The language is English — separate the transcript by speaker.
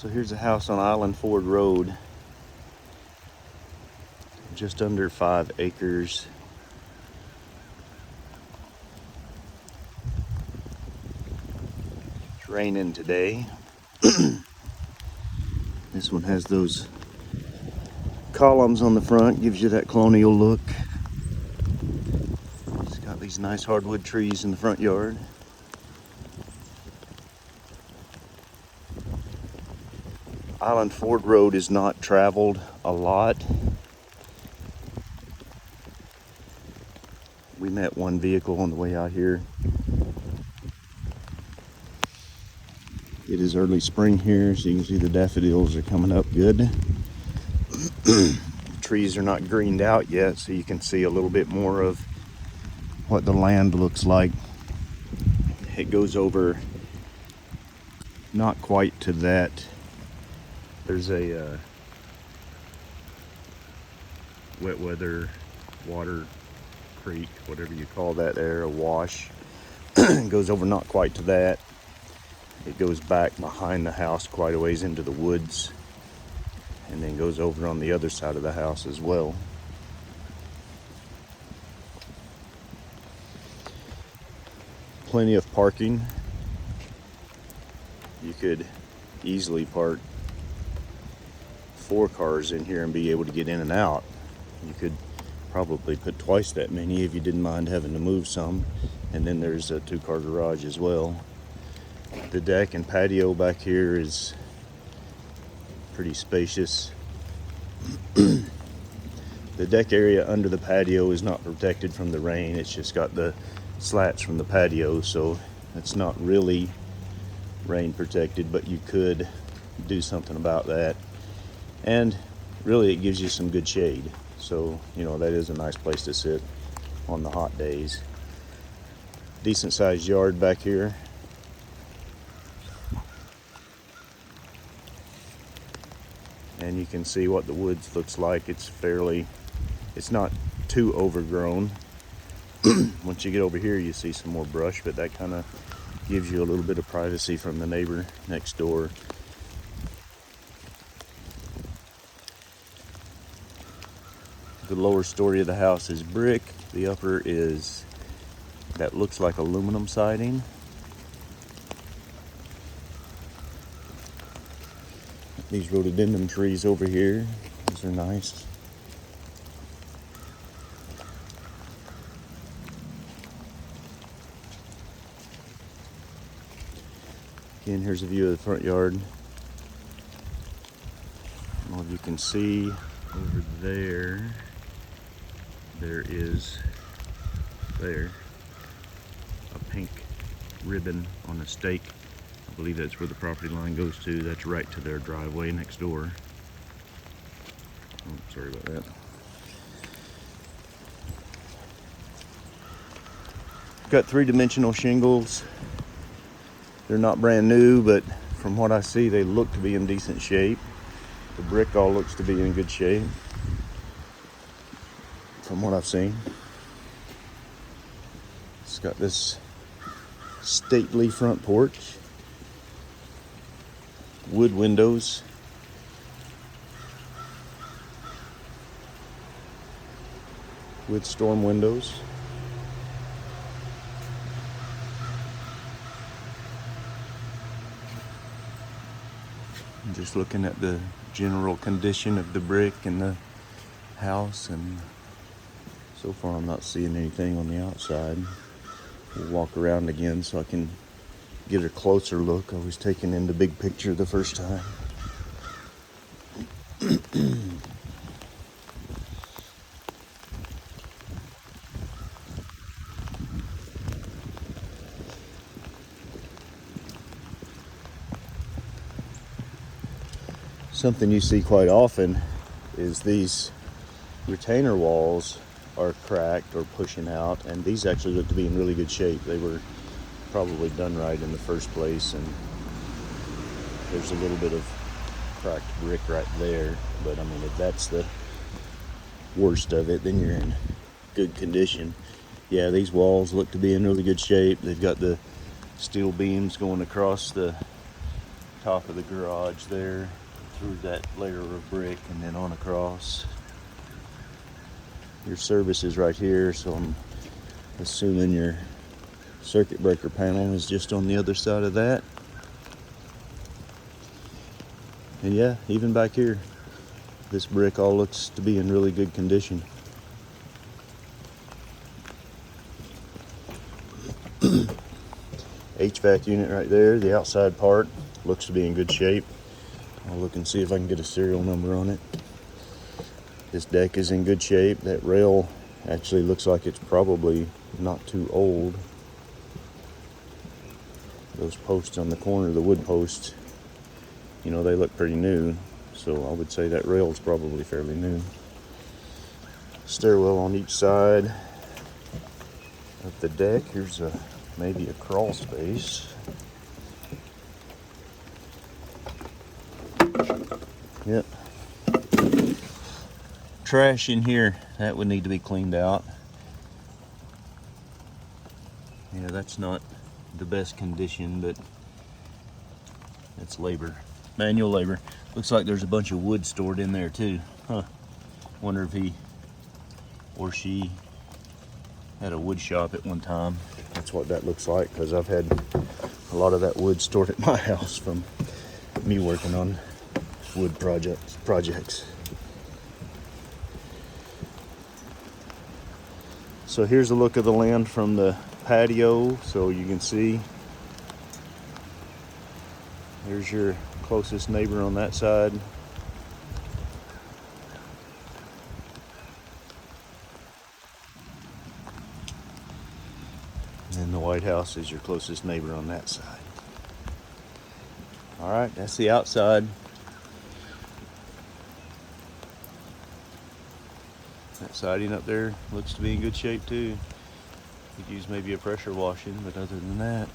Speaker 1: So here's a house on Island Ford Road, just under 5 acres. It's raining today. This one has those columns on the front, gives you that colonial look. It's got these nice hardwood trees in the front yard. Island Ford Road is not traveled a lot. We met one vehicle on the way out here. It is early spring here, so you can see the daffodils are coming up good. Trees are not greened out yet, so you can see a little bit more of what the land looks like. It goes over not quite to that. There's a wet weather water creek, whatever you call that there, a wash. It goes over not quite to that. It goes back behind the house quite a ways into the woods, and then goes over on the other side of the house as well. Plenty of parking. You could easily park 4 cars in here and be able to get in and out. You could probably put twice that many if you didn't mind having to move some. And then there's a 2-car garage as well. The deck and patio back here is pretty spacious. The deck area under the patio is not protected from the rain. It's just got the slats from the patio, so it's not really rain protected, but you could do something about that. And really, it gives you some good shade. So, you know, that is a nice place to sit on the hot days. Decent sized yard back here. And you can see what the woods looks like. It's not too overgrown. Once you get over here, you see some more brush, but that kind of gives you a little bit of privacy from the neighbor next door. The lower story of the house is brick. The upper is, that looks like aluminum siding. These rhododendron trees over here, these are nice. Again, here's a view of the front yard. I don't know if you can see over there. There is a pink ribbon on a stake. I believe that's where the property line goes to. That's right to their driveway next door. Oh, sorry about that. Got 3-dimensional shingles. They're not brand new, but from what I see, they look to be in decent shape. The brick all looks to be in good shape, from what I've seen. It's got this stately front porch, wood windows, with storm windows. Just looking at the general condition of the brick and the house, and so far I'm not seeing anything on the outside. We'll walk around again so I can get a closer look. I was taking in the big picture the first time. Something you see quite often is these retainer walls are cracked or pushing out, and these actually look to be in really good shape. They were probably done right in the first place, and there's a little bit of cracked brick right there, but I mean, if that's the worst of it, then you're in good condition. Yeah, these walls look to be in really good shape. They've got the steel beams going across the top of the garage there through that layer of brick and then on across. Your service is right here, so I'm assuming your circuit breaker panel is just on the other side of that. And yeah, even back here, this brick all looks to be in really good condition. HVAC unit right there, the outside part looks to be in good shape. I'll look and see if I can get a serial number on it. This deck is in good shape. That rail actually looks like it's probably not too old. Those posts on the corner, the wood posts, you know, they look pretty new. So I would say that rail is probably fairly new. Stairwell on each side of the deck. Here's maybe a crawl space. Yep. Trash in here, that would need to be cleaned out. Yeah, that's not the best condition, but it's labor, manual labor. Looks like there's a bunch of wood stored in there too. Huh. Wonder if he or she had a wood shop at one time. That's what that looks like, because I've had a lot of that wood stored at my house from me working on wood projects. So here's a look of the land from the patio, so you can see there's your closest neighbor on that side. And the White House is your closest neighbor on that side. All right, that's the outside. That siding up there looks to be in good shape too. Could use maybe a pressure washing, but other than that,